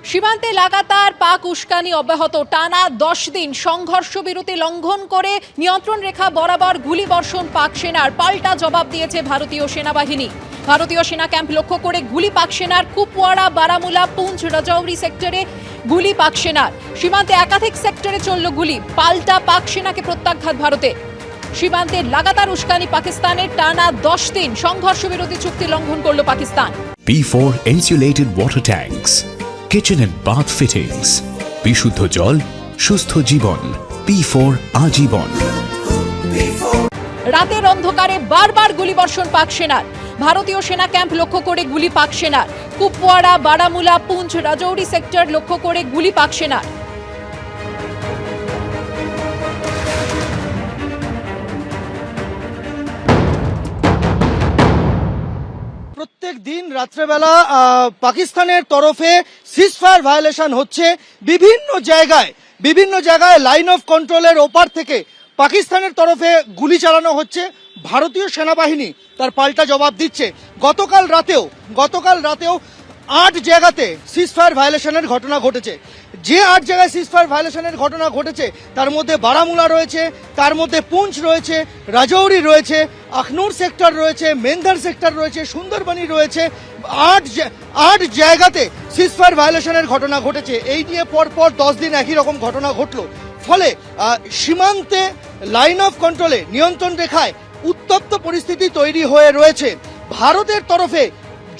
সীমান্তে লাগাতার পাক উস্কানি অব্যাহত। টানা 10 দিন সংঘর্ষ বিরতি লঙ্ঘন করে নিয়ন্ত্রণ রেখা বরাবর গুলিবর্ষণ পাক সেনার। পাল্টা জবাব দিয়েছে ভারতীয় সেনাবাহিনী। ভারতীয় সেনা ক্যাম্প লক্ষ্য করে গুলি পাক সেনার। কুপওয়াড়া, বারামুলা, পুঞ্চ, রাজৌরি সেক্টরে গুলি পাক সেনার। সীমান্তে একাধিক সেক্টরে চলল গুলি। পাল্টা পাক সেনাকে প্রত্যাঘাত ভারতে। সীমান্তে লাগাতার উস্কানি পাকিস্তানের। টানা 10 দিন সংঘর্ষ বিরতি চুক্তি লঙ্ঘন করল Pakistan. P4 insulated water tanks, kitchen and bath fittings, বিশুদ্ধ জল, সুস্থ জীবন, P4 আজীবন। রাতের অন্ধকারে বারবার গুলিবর্ষণ পাক সেনার। ভারতীয় সেনা ক্যাম্প লক্ষ্য করে গুলি পাক সেনার। কুপওয়াড়া, বারামুলা, পুঞ্চ, রাজৌরি সেক্টর লক্ষ্য করে গুলি পাক সেনার। প্রত্যেক দিন রাত্রেবেলা পাকিস্তানের তরফে সিজফায়ার ভায়োলেশন হচ্ছে। বিভিন্ন জায়গায় লাইন অফ কন্ট্রোলের ওপার থেকে পাকিস্তানের তরফে গুলি চালানো হচ্ছে। ভারতীয় সেনাবাহিনী তার পাল্টা জবাব দিচ্ছে। গতকাল রাতেও 8 জায়গাতে সিজফায়ার ভায়োলেশনের ঘটনা ঘটেছে। যে 8 জায়গায় সিজফায়ার ভায়োলেশনের ঘটনা ঘটেছে তার মধ্যে বারামুলা রয়েছে, তার মধ্যে পুঞ্চ রয়েছে, রাজৌরি রয়েছে, আখনুর সেক্টর রয়েছে, মেন্ধার সেক্টর রয়েছে, সুন্দরবনি রয়েছে। 8 জায়গাতে সিজফায়ার ভায়োলেশনের ঘটনা ঘটেছে। এই নিয়ে পরপর 10 দিন একই রকম ঘটনা ঘটলো। ফলে সীমান্তে লাইন অফ কন্ট্রোলে নিয়ন্ত্রণ রেখায় উত্তপ্ত পরিস্থিতি তৈরি হয়ে রয়েছে। ভারতের তরফে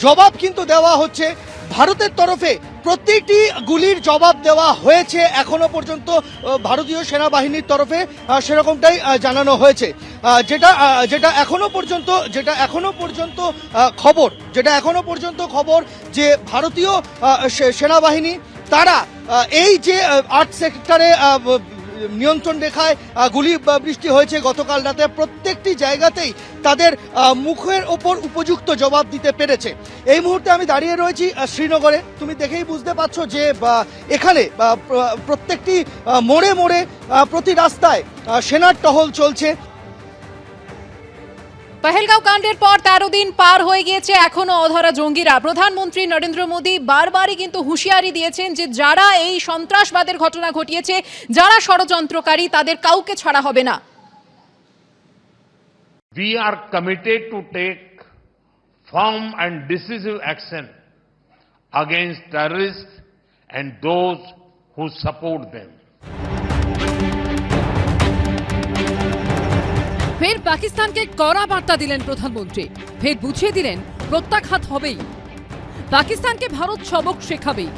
জবাব কিন্তু দেওয়া হচ্ছে। ভারতের তরফে প্রতিটি গুলির জবাব দেওয়া হয়েছে এখনো পর্যন্ত ভারতীয় সেনাবাহিনীর তরফে, সেরকমটাই জানানো হয়েছে। যেটা এখনো পর্যন্ত খবর যে ভারতীয় সেনাবাহিনী তারা এই যে 8 সেক্টরে নিয়ন্ত্রণ রেখায় গুলি বৃষ্টি হয়েছে গতকাল রাতে, প্রত্যেকটি জায়গাতেই তাদের মুখের ওপর উপযুক্ত জবাব দিতে পেরেছে। এই মুহূর্তে আমি দাঁড়িয়ে রয়েছি শ্রীনগরে। তুমি দেখেই বুঝতে পারছো যে এখানে প্রত্যেকটি মোড়ে প্রতি রাস্তায় সেনার টহল চলছে। পহেলগাঁও কাণ্ডের পর 13 দিন পার হয়ে গিয়েছে, এখনো অধরা জঙ্গিরা। প্রধানমন্ত্রী নরেন্দ্র মোদী বারবারই কিন্তু হুঁশিয়ারি দিয়েছেন যে যারা এই সন্ত্রাসবাদের ঘটনা ঘটিয়েছে, যারা ষড়যন্ত্রকারী, তাদের কাউকে ছাড়া হবে না। We are committed to take firm and decisive action against terrorists and those who support them. ফের পাকিস্তানকে কড়া বার্তা দিলেন প্রধানমন্ত্রী। ফের বুঝিয়ে দিলেন প্রত্যাঘাত হবেই। পাকিস্তানকে ভারত সবক শেখাবেই,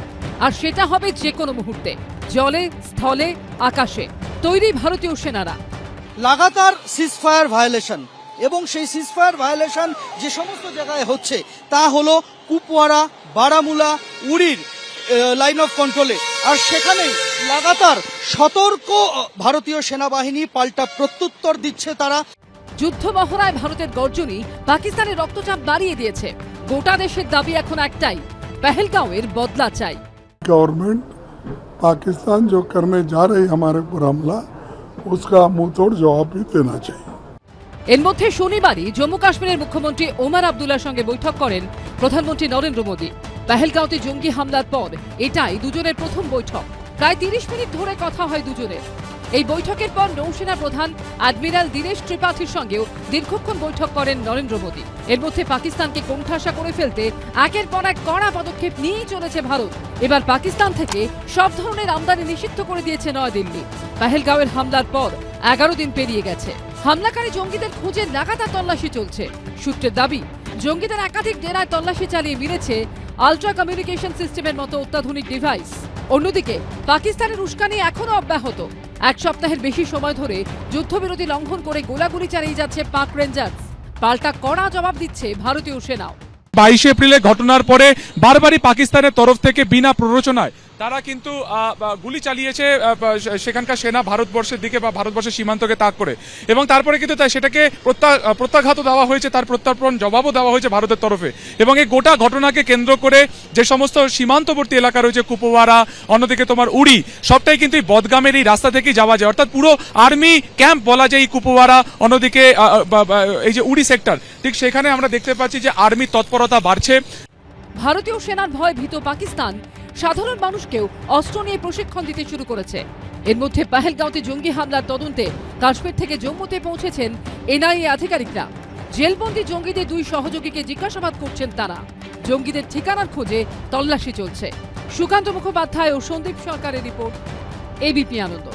আর সেটা হবে যে কোনো মুহূর্তে, জলে, স্থলে, আকাশে। তৈরি ভারতীয় সেনারা। লাগাতার সিজফায়ার ভায়োলেশন, এবং সেই সিজফায়ার ভায়োলেশন যে সমস্ত জায়গায় হচ্ছে তা হলো কুপওয়াড়া, বারামুলা, উড়ির লাইন অফ কন্ট্রোলে। আর সেখানেই লাগাতার সতর্ক ভারতীয় সেনাবাহিনী পাল্টা প্রত্যুত্তর দিচ্ছে তারা। যুদ্ধ মহড়ায় ভারতের গর্জনই পাকিস্তানের রক্তচাপ বাড়িয়ে দিয়েছে। গোটা দেশের দাবি এখন একটাই, পহেলগাঁওয়ের বদলা চাই। गवर्नमेंट पाकिस्तान जो करने जा रही हमारे ऊपर हमला, उसका मुंहतोड़ जवाब भी देना चाहिए। এর মধ্যে শনিবারই জম্মু কাশ্মীরের মুখ্যমন্ত্রী ওমর আবদুল্লার সঙ্গে বৈঠক করেন প্রধানমন্ত্রী নরেন্দ্র মোদী। পহেলগাঁওতে জঙ্গি হামলার পর এটাই দুজনের প্রথম বৈঠক। প্রায় 30 মিনিট ধরে কথা হয় দুজনের। এই বৈঠকের পর নৌসেনা প্রধান অ্যাডমিরাল দীনেশ ত্রিপাঠীর সঙ্গেও দীর্ঘক্ষণ বৈঠক করেন নরেন্দ্র মোদী। এর মধ্যে পাকিস্তানকে কোণঠাসা করে ফেলতে একের পর এক কড়া পদক্ষেপ নিয়েই চলেছে ভারত। এবার পাকিস্তান থেকে সব ধরনের আমদানি নিষিদ্ধ করে দিয়েছে নয়াদিল্লি। পহেলগাঁওয়ের হামলার পর 11 দিন পেরিয়ে গেছে। হামলাকারী জঙ্গিদের খুঁজে লাগাতার তল্লাশি চলছে। সূত্রের দাবি, জঙ্গিদের একাধিক ডেরায় তল্লাশি চালিয়ে মিলেছে আলট্রা কমিউনিকেশন সিস্টেমের মতো অত্যাধুনিক ডিভাইস। অন্যদিকে পাকিস্তানের উস্কানি এখনো অব্যাহত। 1 সপ্তাহের বেশি সময় ধরে যুদ্ধবিরতি লঙ্ঘন করে গোলাগুলি চালিয়ে যাচ্ছে পাক রেঞ্জার্স। পাল্টা কড়া জবাব দিচ্ছে ভারতীয় সেনাও। 22 এপ্রিলের ঘটনার পরে বারবারই পাকিস্তানের তরফ থেকে বিনা প্ররোচনায় তারা কিন্তু গুলি চালিয়েছে সেখানকার সেনা ভারতবর্ষের দিকে বা ভারতবর্ষের সীমান্তকে তাক করে, এবং তারপরে কিন্তু সেটাকে প্রত্যাঘাত দেওয়া হয়েছে, তার প্রত্যর্পণ জবাবও দেওয়া হয়েছে ভারতের তরফে। এবং এই গোটা ঘটনাকে কেন্দ্র করে যে সমস্ত সীমান্তবর্তী এলাকা রয়েছে, কুপওয়াড়া, অন্যদিকে তোমার উড়ি, সবটাই কিন্তু এই বদগামের এই রাস্তা থেকেই যাওয়া যায়। অর্থাৎ পুরো আর্মি ক্যাম্প বলা যায় এই কুপওয়াড়া, অন্যদিকে এই যে উড়ি সেক্টর, ঠিক সেখানে আমরা দেখতে পাচ্ছি যে আর্মি তৎপরতা বাড়ছে। ভারতীয় সেনার ভয় ভীত পাকিস্তান সাধারণ মানুষকেও অস্ত্র নিয়ে প্রশিক্ষণ দিতে শুরু করেছে। এর মধ্যে পাহেলগাঁওতে জঙ্গি হামলার তদন্তে কাশ্মীর থেকে জম্মুতে পৌঁছেছেন এনআইএ আধিকারিকরা। জেলবন্দি জঙ্গিদের 2 সহযোগীকে জিজ্ঞাসাবাদ করছেন তারা। জঙ্গিদের ঠিকানার খোঁজে তল্লাশি চলছে। সুকান্ত মুখোপাধ্যায় ও সন্দীপ সরকারের রিপোর্ট, এবিপি আনন্দ।